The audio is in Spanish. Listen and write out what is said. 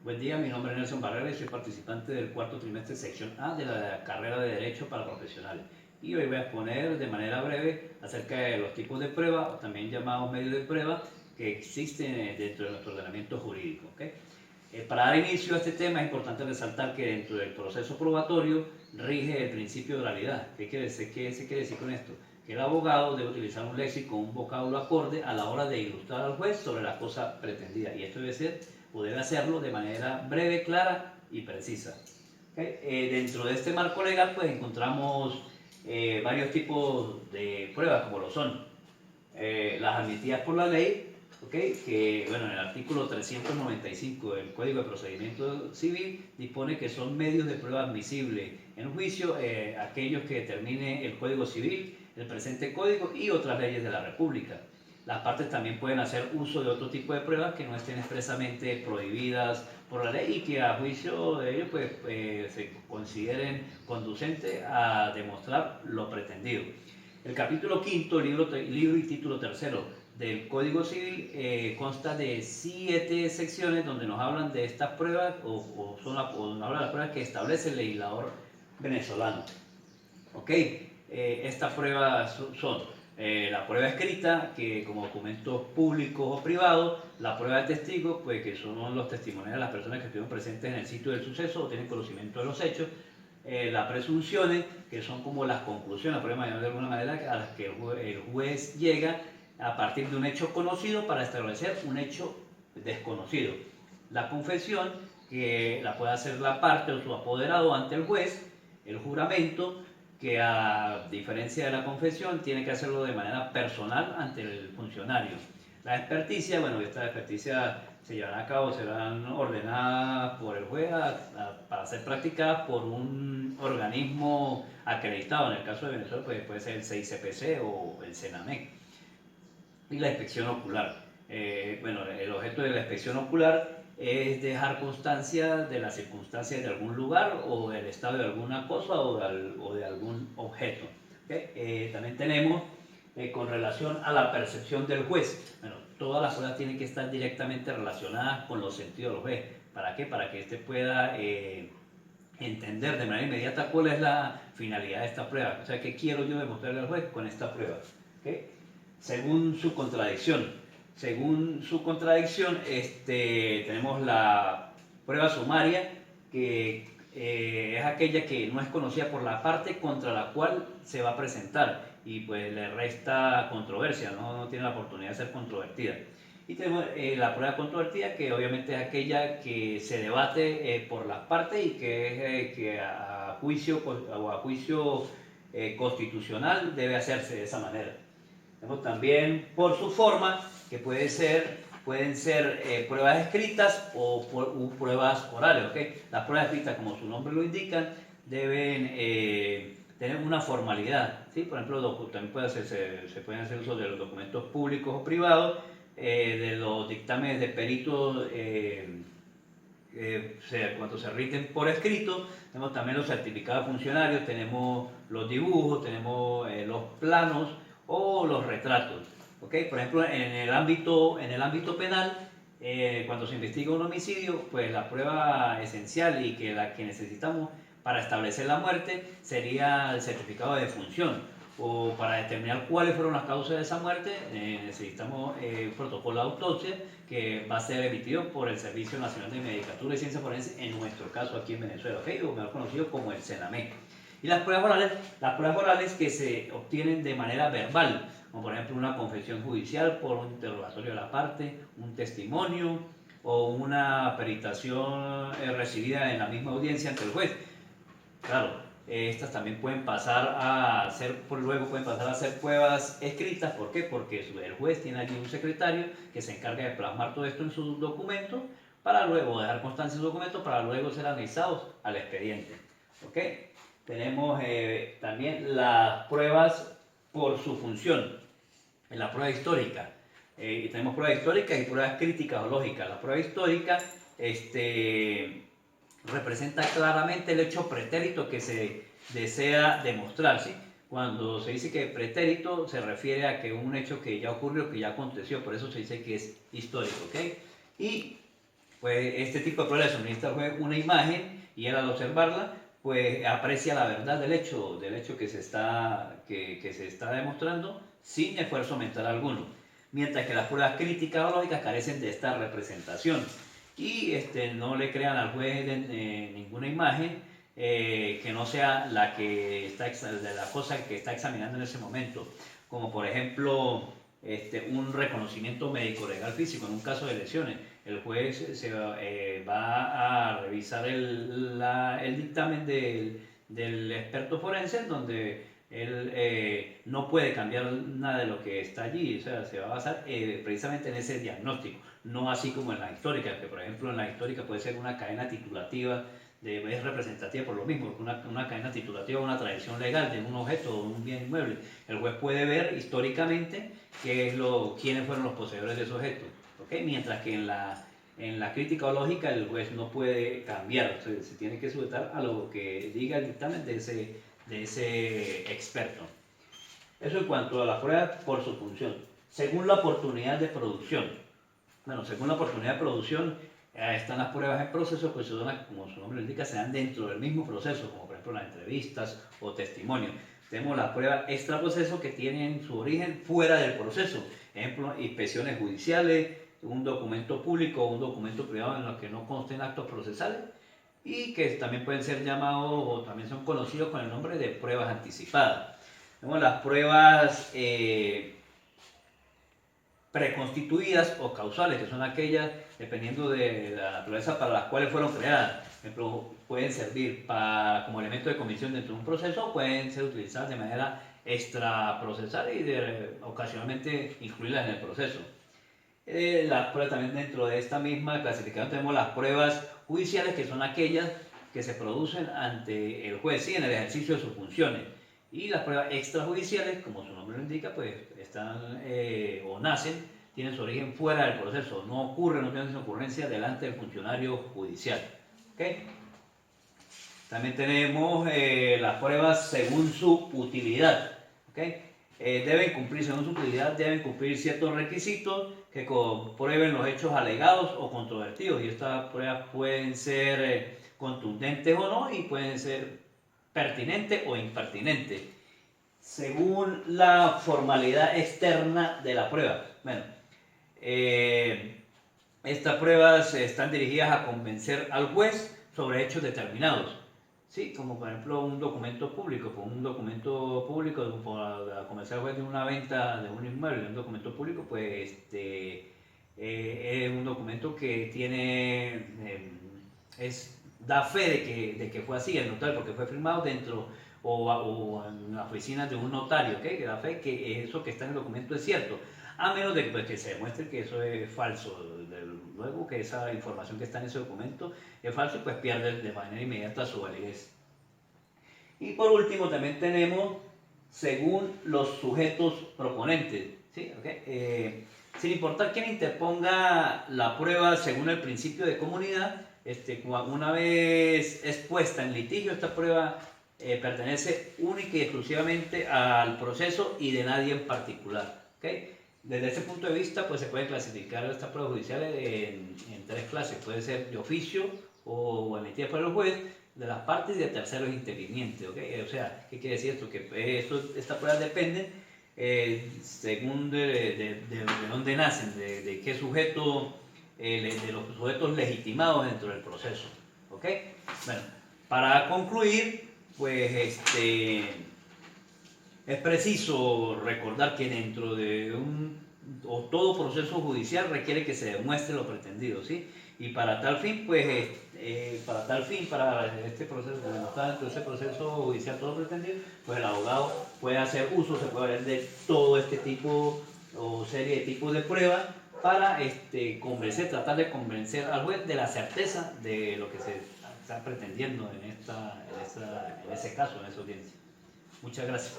Buen día, mi nombre es Nelson Barrera y soy participante del cuarto trimestre sección A de la carrera de Derecho para Profesionales. Y hoy voy a exponer de manera breve acerca de los tipos de prueba, o también llamados medios de prueba, que existen dentro de nuestro ordenamiento jurídico. ¿Okay? Para dar inicio a este tema es importante resaltar que dentro del proceso probatorio rige el principio de oralidad. ¿Qué se quiere decir con esto? Que el abogado debe utilizar un léxico, un vocablo acorde a la hora de ilustrar al juez sobre la cosa pretendida. Y esto debe ser o debe hacerlo de manera breve, clara y precisa. ¿Okay? Dentro de este marco legal pues encontramos varios tipos de pruebas como lo son las admitidas por la ley, ¿okay? Que bueno, en el artículo 395 del Código de Procedimiento Civil dispone que son medios de prueba admisibles en juicio aquellos que determine el Código Civil, el presente Código y otras leyes de la República. Las partes también pueden hacer uso de otro tipo de pruebas que no estén expresamente prohibidas por la ley y que a juicio de ellos pues, se consideren conducentes a demostrar lo pretendido. El capítulo quinto, libro y título tercero del Código Civil consta de 7 secciones donde nos hablan de estas pruebas o nos hablan de las pruebas que establece el legislador venezolano. ¿Ok? Estas pruebas son la prueba escrita, que como documentos públicos o privados, la prueba de testigos, pues que son los testimonios de las personas que estuvieron presentes en el sitio del suceso o tienen conocimiento de los hechos, las presunciones, que son como las conclusiones, la prueba de alguna manera, a las que el juez llega a partir de un hecho conocido para establecer un hecho desconocido. La confesión, que la puede hacer la parte o su apoderado ante el juez, el juramento, que a diferencia de la confesión tiene que hacerlo de manera personal ante el funcionario. La experticia, bueno, esta experticia se llevará a cabo, serán ordenadas por el juez para ser practicadas por un organismo acreditado. En el caso de Venezuela pues, puede ser el CICPC o el CENAMEC. Y la inspección ocular. Bueno, el objeto de la inspección ocular es dejar constancia de las circunstancias de algún lugar o del estado de alguna cosa o de algún objeto. ¿Okay? También tenemos con relación a la percepción del juez. Bueno, todas las pruebas tienen que estar directamente relacionadas con los sentidos del juez. ¿Para qué? Para que éste pueda entender de manera inmediata cuál es la finalidad de esta prueba. O sea, ¿qué quiero yo demostrarle al juez con esta prueba? ¿Okay? Según su contradicción. Según su contradicción, tenemos la prueba sumaria, que es aquella que no es conocida por la parte contra la cual se va a presentar y pues le resta controversia, no tiene la oportunidad de ser controvertida. Y tenemos la prueba controvertida, que obviamente es aquella que se debate por las partes y que es que a juicio constitucional debe hacerse de esa manera. Tenemos también por su forma, que pueden ser pruebas escritas o pruebas orales. ¿Okay? Las pruebas escritas, como su nombre lo indica, deben tener una formalidad. ¿Sí? Por ejemplo, también se pueden hacer uso de los documentos públicos o privados, de los dictámenes de peritos cuando se riten por escrito. Tenemos también los certificados funcionarios, tenemos los dibujos, tenemos los planos o los retratos. ¿Okay? Por ejemplo, en el ámbito penal, cuando se investiga un homicidio, pues la prueba esencial y que la que necesitamos para establecer la muerte sería el certificado de defunción. O para determinar cuáles fueron las causas de esa muerte, necesitamos un protocolo de autopsia que va a ser emitido por el Servicio Nacional de Medicatura y Ciencia Forense, en nuestro caso aquí en Venezuela, ¿okay? O mejor conocido como el CENAMEC. Y las pruebas orales que se obtienen de manera verbal, como por ejemplo una confesión judicial por un interrogatorio de la parte, un testimonio o una peritación recibida en la misma audiencia ante el juez. Claro, estas también pueden pasar a ser pruebas escritas. ¿Por qué? Porque el juez tiene allí un secretario que se encarga de plasmar todo esto en sus documentos para luego dejar constancia en sus documentos para luego ser anexados al expediente. ¿Ok? Tenemos también las pruebas por su función, en la prueba histórica. Tenemos pruebas históricas y pruebas críticas o lógicas. La prueba histórica representa claramente el hecho pretérito que se desea demostrar, ¿sí? Cuando se dice que pretérito se refiere a que un hecho que ya ocurrió, que ya aconteció, por eso se dice que es histórico, ¿ok? Y Pues este tipo de prueba le suministra al juez una imagen y él al observarla, pues aprecia la verdad del hecho que se está demostrando sin esfuerzo mental alguno. Mientras que las pruebas críticas o lógicas carecen de esta representación y no le crean al juez ninguna imagen que no sea la que está de la cosa que está examinando en ese momento, como por ejemplo un reconocimiento médico legal físico en un caso de lesiones. El juez va a revisar el dictamen del experto forense, donde él no puede cambiar nada de lo que está allí, o sea, se va a basar precisamente en ese diagnóstico, no así como en la histórica, que por ejemplo en la histórica puede ser una cadena titulativa, es representativa por lo mismo, una cadena titulativa, una tradición legal de un objeto o un bien inmueble. El juez puede ver históricamente quiénes fueron los poseedores de ese objeto, ¿okay? Mientras que en la crítica o lógica el juez no puede cambiar, o sea, se tiene que sujetar a lo que diga el dictamen de ese experto. Eso en cuanto a la prueba por su función. Según la oportunidad de producción. Bueno, según la oportunidad de producción, están las pruebas en proceso, pues como su nombre lo indica, se dan dentro del mismo proceso, como por ejemplo las entrevistas o testimonios. Tenemos las pruebas extra proceso que tienen su origen fuera del proceso. Ejemplo, inspecciones judiciales, un documento público o un documento privado en los que no consten actos procesales y que también pueden ser llamados o también son conocidos con el nombre de pruebas anticipadas. Tenemos las pruebas preconstituidas o causales, que son aquellas, dependiendo de la naturaleza para las cuales fueron creadas. Por ejemplo, pueden servir como elemento de comisión dentro de un proceso, o pueden ser utilizadas de manera extraprocesal y ocasionalmente incluirlas en el proceso. Las pruebas también dentro de esta misma clasificación tenemos las pruebas judiciales, que son aquellas que se producen ante el juez, sí, en el ejercicio de sus funciones. Y las pruebas extrajudiciales, como su nombre lo indica, pues están o nacen, tienen su origen fuera del proceso, no ocurren, no tienen ocurrencia delante del funcionario judicial. ¿Okay? También tenemos las pruebas según su utilidad. ¿Okay? Deben cumplir, según su utilidad, deben cumplir ciertos requisitos que comprueben los hechos alegados o controvertidos. Y estas pruebas pueden ser contundentes o no, y pueden ser pertinentes o impertinentes, según la formalidad externa de la prueba. Bueno, estas pruebas están dirigidas a convencer al juez sobre hechos determinados. Sí, como por ejemplo un documento público, para convencer al juez de una venta de un inmueble, un documento público, pues es un documento que tiene, da fe de que fue así, el notario, porque fue firmado dentro o en la oficina de un notario, ¿okay? Que da fe que eso que está en el documento es cierto, a menos de pues, que se demuestre que eso es falso. Luego que esa información que está en ese documento es falso, pues pierde de manera inmediata su validez. Y por último también tenemos según los sujetos proponentes, ¿sí? ¿Okay? Sin importar quién interponga la prueba según el principio de comunidad, una vez expuesta en litigio, esta prueba pertenece única y exclusivamente al proceso y de nadie en particular. ¿Okay? Desde ese punto de vista, pues se puede clasificar estas pruebas judiciales en tres clases. Puede ser de oficio o emitida por el juez, de las partes y de terceros intervinientes. ¿Okay? O sea, ¿qué quiere decir esto? Que estas pruebas dependen según de dónde nacen, de qué sujeto, de los sujetos legitimados dentro del proceso. ¿Okay? Bueno, para concluir, pues es preciso recordar que dentro de todo proceso judicial requiere que se demuestre lo pretendido, ¿sí? Y para tal fin, pues, para este proceso, demostrar dentro de ese proceso judicial todo lo pretendido, pues el abogado puede hacer uso, se puede valer de todo este tipo o serie de tipos de pruebas para tratar de convencer al juez de la certeza de lo que se está pretendiendo en ese caso, en esa audiencia. Muchas gracias.